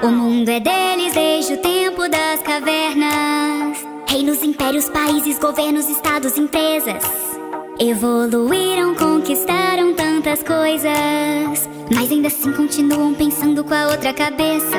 O mundo é deles desde o tempo das cavernas. Reinos, impérios, países, governos, estados, empresas evoluíram, conquistaram tantas coisas, mas ainda assim continuam pensando com a outra cabeça.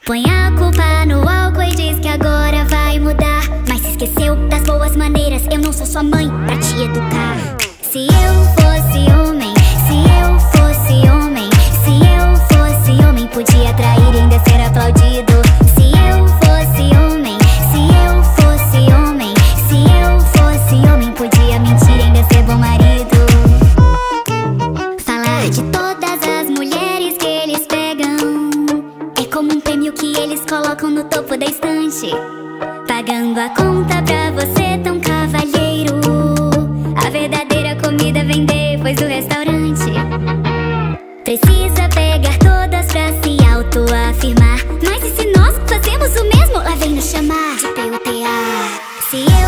Põe a culpa no álcool e diz que agora vai mudar, mas se esqueceu das boas maneiras. Eu não sou sua mãe pra te educar. Se eu fosse homem, se eu fosse homem, se eu fosse homem, podia trair e ainda ser aplaudido. Se eu fosse homem, se eu fosse homem, se eu fosse homem, podia mentir e ainda ser bom marido. Falar de todas as mulheres que eles pegam é como um prêmio que eles colocam no topo da estante, pagando a conta pra você, tão cavalheiro. A verdadeira comida vem depois do restaurante. Precisa pegar todas pra se autoafirmar, mas e se nós fazemos o mesmo? Lá vem nos chamar de PUTA. Se eu